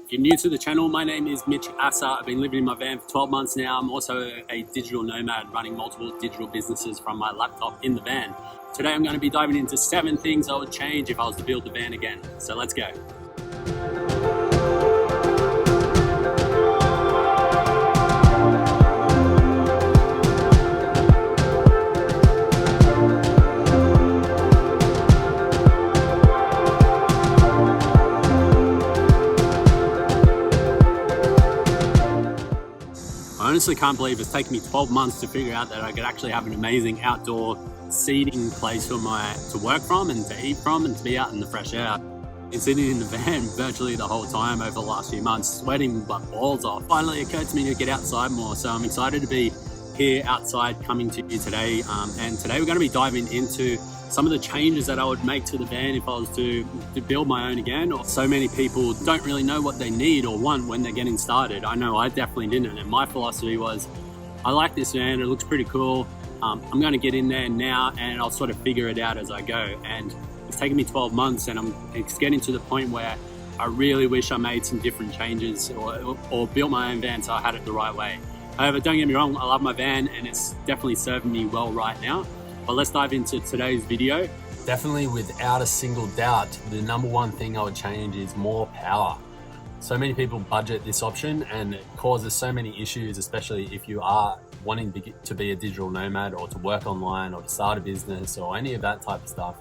If you're new to the channel, my name is Mitch Asser. I've been living in my van for 12 months now. I'm also a digital nomad running multiple digital businesses from my laptop in the van. Today I'm going to be diving into 7 things I would change if I was to build the van again. So let's go. I honestly can't believe it's taken me 12 months to figure out that I could actually have an amazing outdoor seating place to work from and to eat from and to be out in the fresh air. Been sitting in the van virtually the whole time over the last few months, sweating my balls off. Finally, it occurred to me to get outside more, so I'm excited to be here outside coming to you today. And today we're going to be diving into some of the changes that I would make to the van if I was to build my own again. Or so many people don't really know what they need or want when they're getting started. I know I definitely didn't, and my philosophy was, I like this van, it looks pretty cool. I'm going to get in there now and I'll sort of figure it out as I go. And it's taken me 12 months and it's getting to the point where I really wish I made some different changes or built my own van so I had it the right way. However, don't get me wrong, I love my van and it's definitely serving me well right now. But let's dive into today's video. Definitely without a single doubt, the number one thing I would change is more power. So many people budget this option and it causes so many issues, especially if you are wanting to be a digital nomad or to work online or to start a business or any of that type of stuff.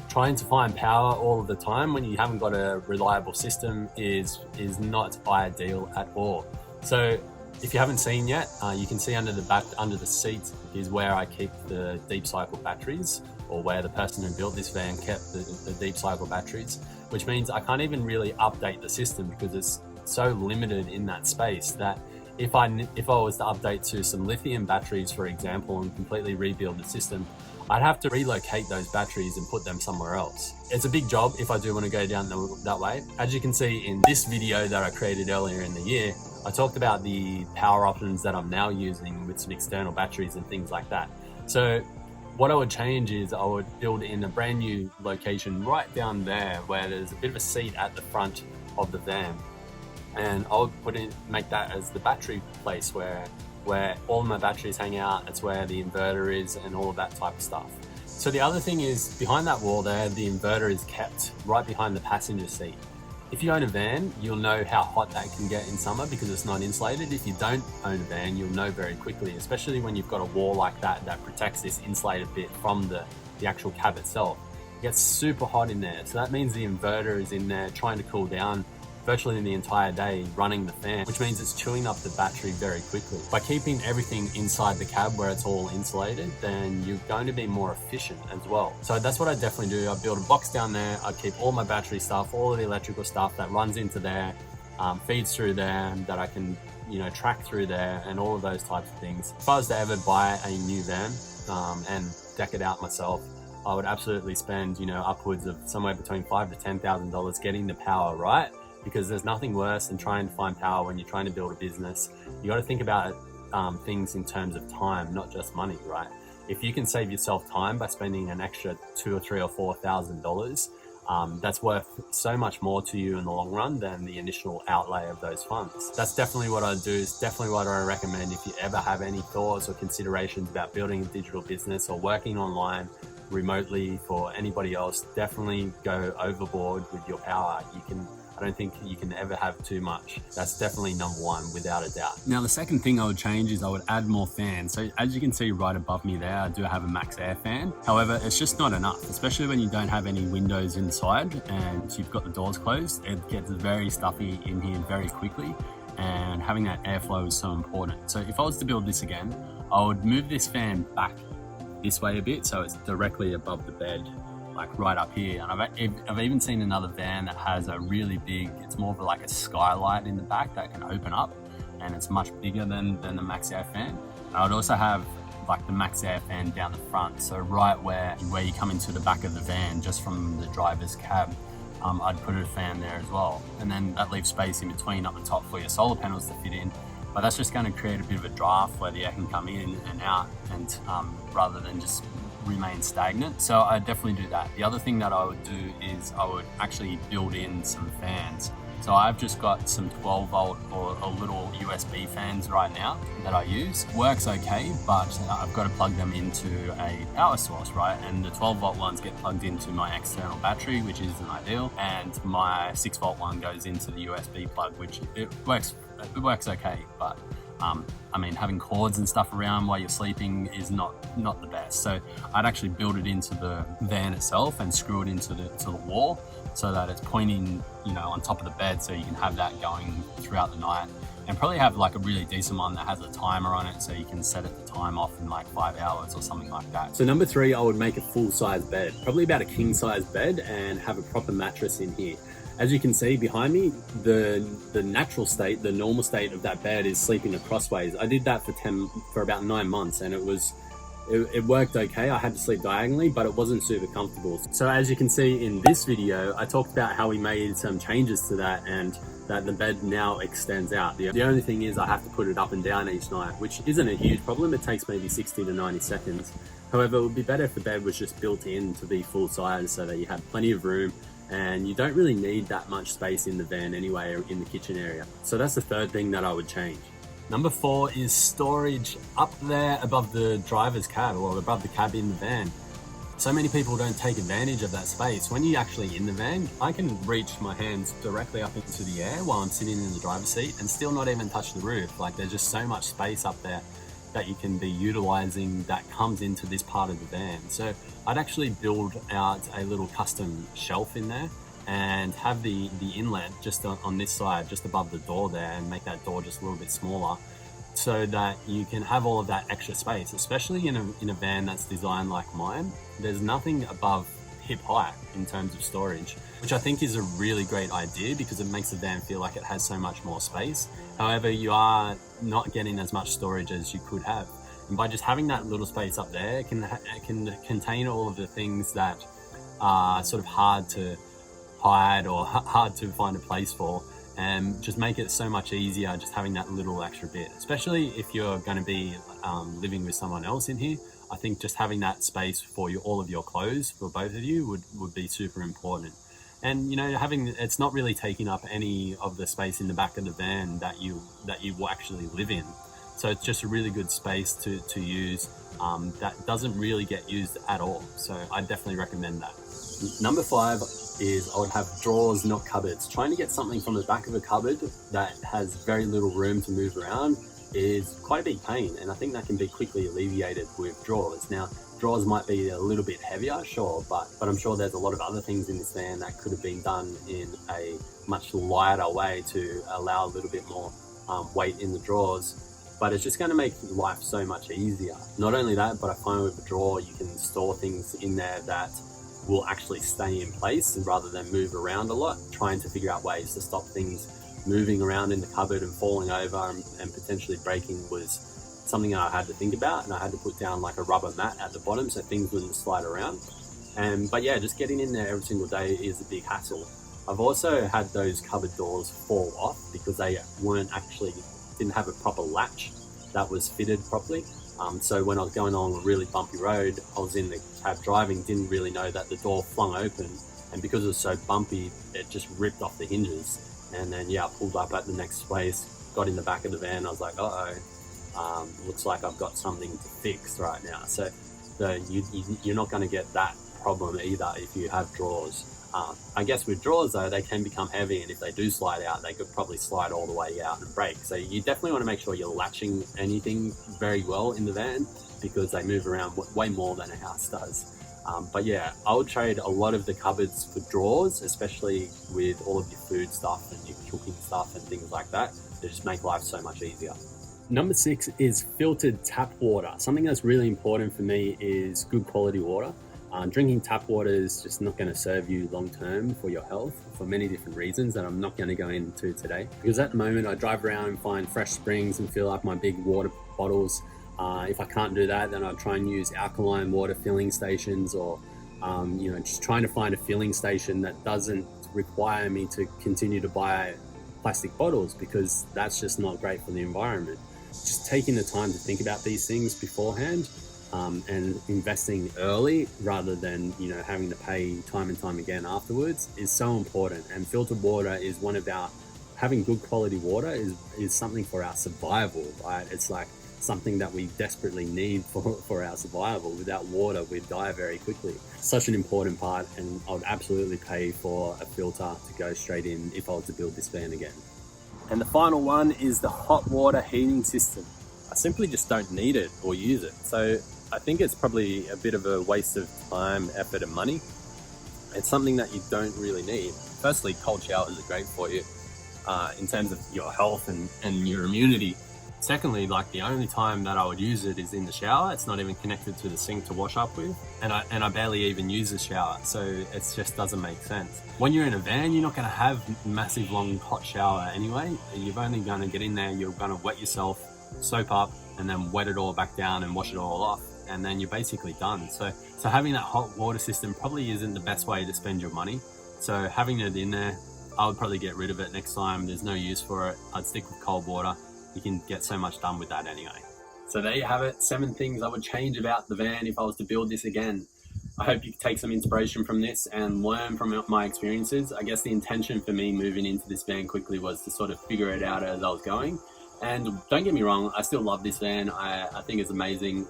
Trying to find power all of the time when you haven't got a reliable system is not ideal at all. So if you haven't seen yet, you can see under the seat is where I keep the deep cycle batteries, or where the person who built this van kept the deep cycle batteries, which means I can't even really update the system because it's so limited in that space that if I was to update to some lithium batteries, for example, and completely rebuild the system, I'd have to relocate those batteries and put them somewhere else. It's a big job if I do want to go down that way. As you can see in this video that I created earlier in the year, I talked about the power options that I'm now using with some external batteries and things like that. So what I would change is I would build in a brand new location right down there where there's a bit of a seat at the front of the van. And I would make that as the battery place where all my batteries hang out. It's where the inverter is and all of that type of stuff. So the other thing is, behind that wall there, the inverter is kept right behind the passenger seat. If you own a van, you'll know how hot that can get in summer because it's not insulated. If you don't own a van, you'll know very quickly, especially when you've got a wall like that protects this insulated bit from the actual cab itself. It gets super hot in there. So that means the inverter is in there trying to cool down virtually the entire day running the fan, which means it's chewing up the battery very quickly. By keeping everything inside the cab where it's all insulated, then you're going to be more efficient as well. So that's what I definitely do. I build a box down there. I keep all my battery stuff, all of the electrical stuff that runs into there, feeds through there, that I can track through there, and all of those types of things. If I was to ever buy a new van and deck it out myself, I would absolutely spend upwards of somewhere between $5,000 to $10,000 getting the power right. Because there's nothing worse than trying to find power when you're trying to build a business. You got to think about things in terms of time, not just money, right? If you can save yourself time by spending an extra $2,000 or $3,000 or $4,000, that's worth so much more to you in the long run than the initial outlay of those funds. That's definitely what I do. It's definitely what I recommend if you ever have any thoughts or considerations about building a digital business or working online remotely for anybody else. Definitely go overboard with your power. I don't think you can ever have too much. That's definitely number one, without a doubt. Now, the second thing I would change is I would add more fans. So as you can see right above me there, I do have a max air fan. However, it's just not enough, especially when you don't have any windows inside and you've got the doors closed. It gets very stuffy in here very quickly, and having that airflow is so important. So if I was to build this again, I would move this fan back this way a bit so it's directly above the bed, like right up here. And I've even seen another van that has a really big, it's more of like a skylight in the back that can open up, and it's much bigger than the max air fan. And I would also have like the max air fan down the front, so right where you come into the back of the van just from the driver's cab, I'd put a fan there as well. And then that leaves space in between up the top for your solar panels to fit in. But that's just going to create a bit of a draft where the air can come in and out, and rather than just remain stagnant. So I definitely do that. The other thing that I would do is I would actually build in some fans So I've just got some 12 volt or a little USB fans right now that I use. Works okay, but I've got to plug them into a power source, right? And the 12 volt ones get plugged into my external battery, which isn't ideal. And my 6 volt one goes into the USB plug, which it works okay, but I mean, having cords and stuff around while you're sleeping is not the best. So I'd actually build it into the van itself and screw it into the wall so that it's pointing, you know, on top of the bed, so you can have that going throughout the night. And probably have like a really decent one that has a timer on it, so you can set it the time off in like 5 hours or something like that. So number 3, I would make a full-size bed, probably about a king-size bed, and have a proper mattress in here. As you can see behind me, the natural state, the normal state of that bed is sleeping crossways. I did that for about 9 months, and it worked okay. I had to sleep diagonally, but it wasn't super comfortable. So as you can see in this video, I talked about how we made some changes to that and that the bed now extends out. The only thing is I have to put it up and down each night, which isn't a huge problem. It takes maybe 60 to 90 seconds. However, it would be better if the bed was just built in to be full size so that you have plenty of room, and you don't really need that much space in the van anyway, or in the kitchen area. So that's the third thing that I would change. Number 4 is storage up there above the driver's cab, or above the cab in the van. So many people don't take advantage of that space. When you're actually in the van, I can reach my hands directly up into the air while I'm sitting in the driver's seat and still not even touch the roof. Like, there's just so much space up there that you can be utilizing that comes into this part of the van. So I'd actually build out a little custom shelf in there and have the inlet just on this side, just above the door there, and make that door just a little bit smaller so that you can have all of that extra space, especially in a van that's designed like mine. There's nothing above hip height in terms of storage, which I think is a really great idea because it makes the van feel like it has so much more space. However, you are not getting as much storage as you could have. And by just having that little space up there, it can contain all of the things that are sort of hard to hide or hard to find a place for, and just make it so much easier just having that little extra bit, especially if you're going to be living with someone else in here. I think just having that space for all of your clothes for both of you would be super important. And, you know, it's not really taking up any of the space in the back of the van that you will actually live in. So it's just a really good space to use that doesn't really get used at all. So I definitely recommend that. Number 5 is I would have drawers, not cupboards. Trying to get something from the back of a cupboard that has very little room to move around is quite a big pain, and I think that can be quickly alleviated with drawers. Now, drawers might be a little bit heavier, sure, but I'm sure there's a lot of other things in this van that could have been done in a much lighter way to allow a little bit more weight in the drawers. But it's just going to make life so much easier. Not only that, but I find with a drawer you can store things in there that will actually stay in place rather than move around a lot. Trying to figure out ways to stop things moving around in the cupboard and falling over and potentially breaking was something I had to think about, and I had to put down like a rubber mat at the bottom so things wouldn't slide around. But yeah, just getting in there every single day is a big hassle. I've also had those cupboard doors fall off because they didn't have a proper latch that was fitted properly. So when I was going along a really bumpy road, I was in the cab driving, didn't really know that the door flung open, and because it was so bumpy, it just ripped off the hinges. And then, yeah, I pulled up at the next place, got in the back of the van. I was like, looks like I've got something to fix right now. So you're not going to get that problem either if you have drawers. I guess with drawers, though, they can become heavy, and if they do slide out, they could probably slide all the way out and break. So you definitely want to make sure you're latching anything very well in the van because they move around way more than a house does. But yeah, I would trade a lot of the cupboards for drawers, especially with all of your food stuff and your cooking stuff and things like that. They just make life so much easier. Number 6 is filtered tap water. Something that's really important for me is good quality water. Drinking tap water is just not going to serve you long term for your health for many different reasons that I'm not going to go into today. Because at the moment I drive around and find fresh springs and fill up my big water bottles. If I can't do that, then I'll try and use alkaline water filling stations, or just trying to find a filling station that doesn't require me to continue to buy plastic bottles, because that's just not great for the environment. Just taking the time to think about these things beforehand and investing early rather than, you know, having to pay time and time again afterwards is so important. And filtered water is one of our, having good quality water is something for our survival, right? It's like something that we desperately need for our survival. Without water, we'd die very quickly. Such an important part, and I would absolutely pay for a filter to go straight in if I was to build this van again. And the final one is the hot water heating system. I simply just don't need it or use it. So I think it's probably a bit of a waste of time, effort and money. It's something that you don't really need. Firstly, cold showers are great for you in terms of your health and your immunity. Secondly, like the only time that I would use it is in the shower. It's not even connected to the sink to wash up with. And I barely even use the shower. So it just doesn't make sense. When you're in a van, you're not gonna have massive long hot shower anyway. You're only gonna get in there, you're gonna wet yourself, soap up, and then wet it all back down and wash it all off. And then you're basically done. So having that hot water system probably isn't the best way to spend your money. So having it in there, I would probably get rid of it next time. There's no use for it. I'd stick with cold water. You can get so much done with that anyway. So there you have it, 7 things I would change about the van if I was to build this again. I hope you take some inspiration from this and learn from my experiences. I guess the intention for me moving into this van quickly was to sort of figure it out as I was going. And don't get me wrong, I still love this van. I think it's amazing.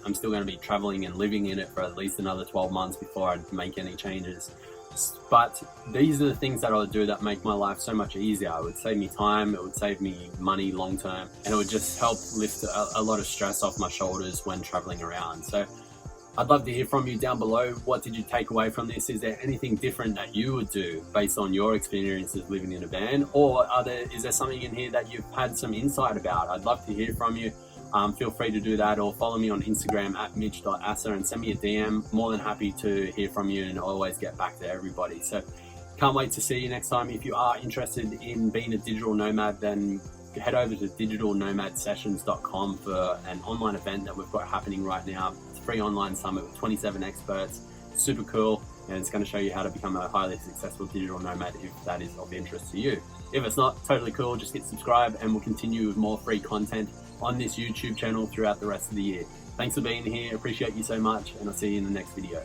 I'm still going to be traveling and living in it for at least another 12 months before I make any changes. But these are the things that I would do that make my life so much easier. It would save me time, it would save me money long term, and it would just help lift a lot of stress off my shoulders when traveling around. So I'd love to hear from you down below. What did you take away from this? Is there anything different that you would do based on your experiences living in a van? Or is there something in here that you've had some insight about? I'd love to hear from you. Feel free to do that, or follow me on Instagram at mitch.asser and send me a DM. More than happy to hear from you and always get back to everybody. So can't wait to see you next time. If you are interested in being a digital nomad, then head over to digitalnomadsessions.com for an online event that we've got happening right now. It's a free online summit with 27 experts. Super cool. And it's going to show you how to become a highly successful digital nomad if that is of interest to you. If it's not, totally cool. Just hit subscribe and we'll continue with more free content on this YouTube channel throughout the rest of the year. Thanks for being here. Appreciate you so much, and I'll see you in the next video.